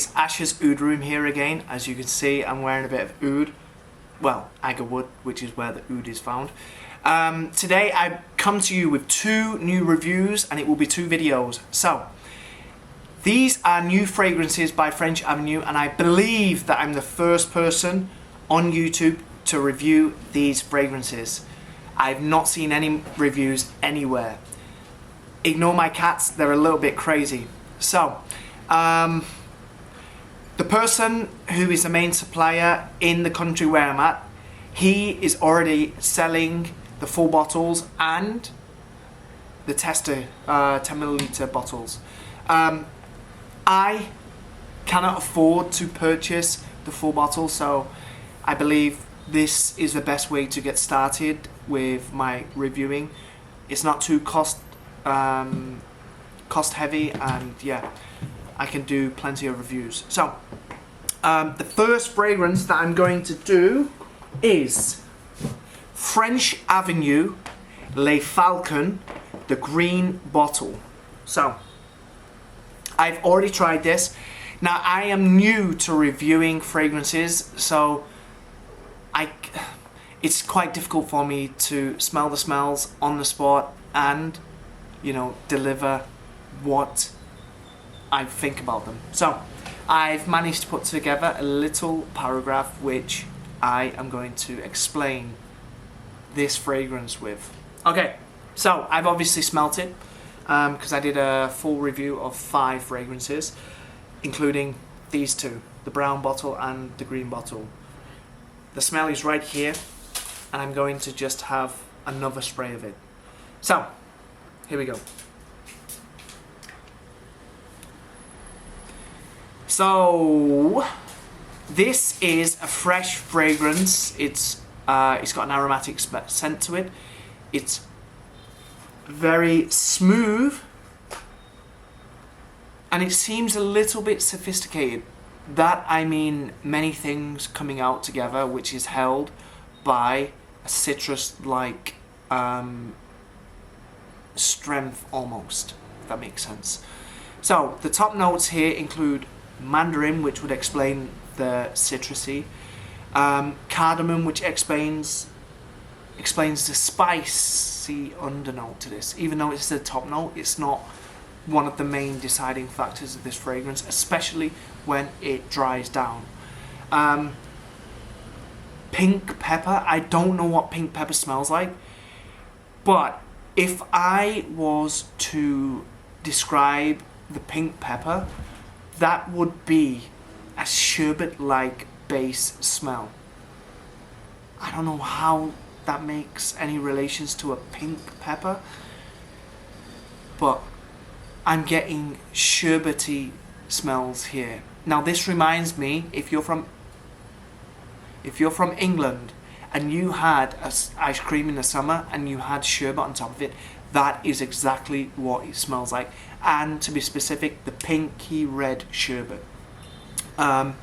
It's Ash's Oud Room here again. As you can see, I'm wearing a bit of oud, well, agar wood, which is where the oud is found. Today I come to you with two new reviews, and it will be two videos. So, these are new fragrances by French Avenue, and I believe that I'm the first person on YouTube to review these fragrances. I've not seen any reviews anywhere. Ignore my cats, they're a little bit crazy. So, the person who is the main supplier in the country where I'm at, he is already selling the full bottles and the tester 10ml bottles. I cannot afford to purchase the full bottle, so I believe this is the best way to get started with my reviewing. It's not too cost heavy, and yeah, I can do plenty of reviews. So, the first fragrance that I'm going to do is French Avenue Le Falcon, the green bottle. So, I've already tried this. Now, I am new to reviewing fragrances, so it's quite difficult for me to smell the smells on the spot and, you know, deliver what I think about them. So, I've managed to put together a little paragraph which I am going to explain this fragrance with. Okay, so I've obviously smelt it because I did a full review of 5 fragrances, including these two, the brown bottle and the green bottle. The smell is right here, and I'm going to just have another spray of it. So, here we go. So, this is a fresh fragrance. It's got an aromatic scent to it. It's very smooth, and it seems a little bit sophisticated. That, I mean, many things coming out together, which is held by a citrus-like strength almost, if that makes sense. So, the top notes here include Mandarin, which would explain the citrusy, Cardamom, which explains the spicy undernote to this. Even though it's the top note, it's not one of the main deciding factors of this fragrance, especially when it dries down. Pink pepper. I don't know what pink pepper smells like, but if I was to describe the pink pepper, that would be a sherbet-like base smell. I don't know how that makes any relations to a pink pepper, but I'm getting sherbety smells here. Now, this reminds me, if you're from England and you had ice cream in the summer and you had sherbet on top of it, that is exactly what it smells like. And to be specific, the pinky red sherbet. I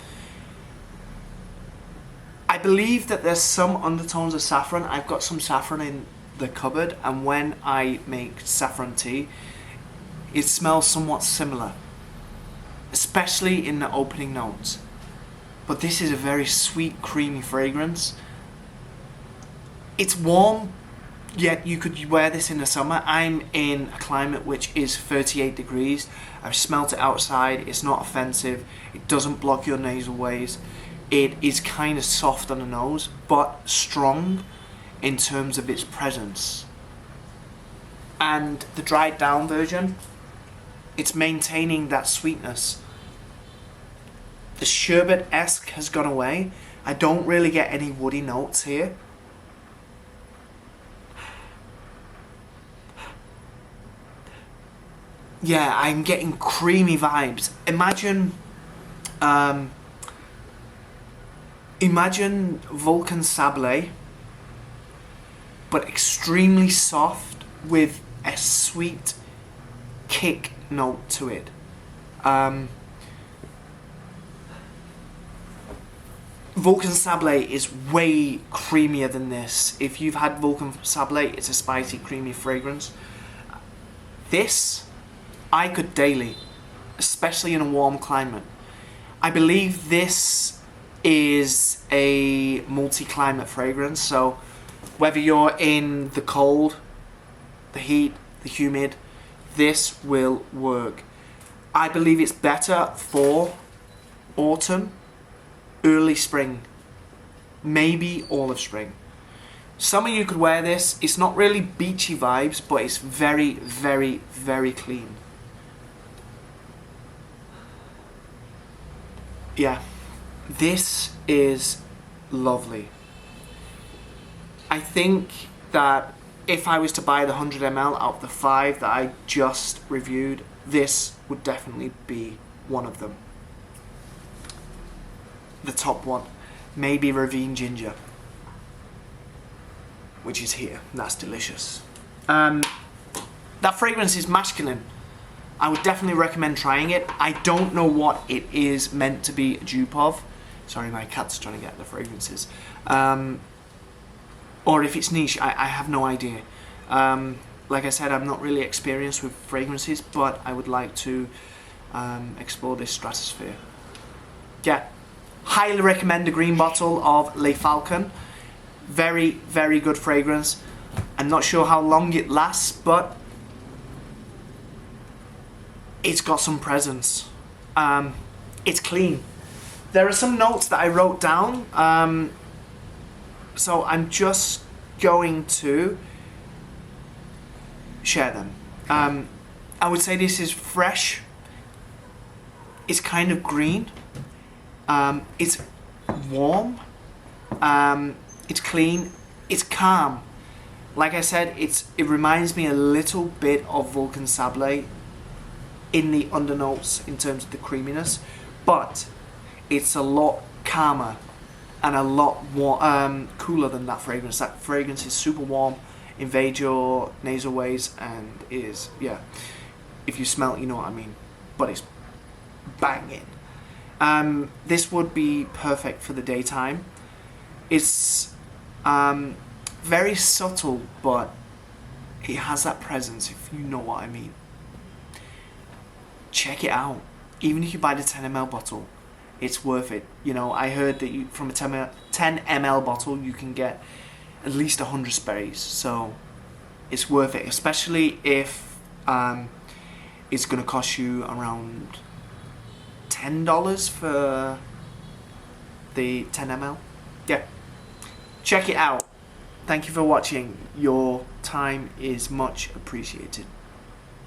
believe that there's some undertones of saffron. I've got some saffron in the cupboard, and when I make saffron tea, it smells somewhat similar, especially in the opening notes. But this is a very sweet, creamy fragrance. It's warm, yet you could wear this in the summer. I'm in a climate which is 38 degrees. I've smelt it outside. It's not offensive. It doesn't block your nasal ways. It is kind of soft on the nose, but strong in terms of its presence. And the dried down version, it's maintaining that sweetness. The sherbet-esque has gone away. I don't really get any woody notes here. Yeah, I'm getting creamy vibes. Imagine Vulcan Sablé, but extremely soft with a sweet kick note to it. Vulcan Sablé is way creamier than this. If you've had Vulcan Sablé, it's a spicy, creamy fragrance. This, I could daily, especially in a warm climate. I believe this is a multi-climate fragrance, so whether you're in the cold, the heat, the humid, this will work. I believe it's better for autumn, early spring, maybe all of spring. Some of you could wear this. It's not really beachy vibes, but it's very, very, very clean. Yeah, this is lovely. I think that if I was to buy the 100 ml out of the 5 that I just reviewed, this would definitely be one of them. The top one, maybe Ravine Ginger, which is here. That's delicious. That fragrance is masculine. I would definitely recommend trying it. I don't know what it is meant to be a dupe of. Sorry, my cat's trying to get the fragrances. Or if it's niche, I have no idea. Like I said, I'm not really experienced with fragrances, but I would like to explore this stratosphere. Yeah, highly recommend the green bottle of Le Falcon. Very, very good fragrance. I'm not sure how long it lasts, but it's got some presence. It's clean. There are some notes that I wrote down, so I'm just going to share them. I would say this is fresh. It's kind of green. It's warm. It's clean. It's calm. Like I said, it reminds me a little bit of Vulcan Sablé in the undernotes in terms of the creaminess, but it's a lot calmer and a lot cooler than that fragrance. That fragrance is super warm, invade your nasal ways, and is, yeah, if you smell it, you know what I mean, but it's banging. This would be perfect for the daytime. It's very subtle, but it has that presence, if you know what I mean. Check it out. Even if you buy the 10 ml bottle, it's worth it. You know, I heard that from a 10 ml bottle you can get at least 100 sprays, so it's worth it, especially if it's going to cost you around $10 for the 10 ml. Yeah, check it out. Thank you for watching. Your time is much appreciated.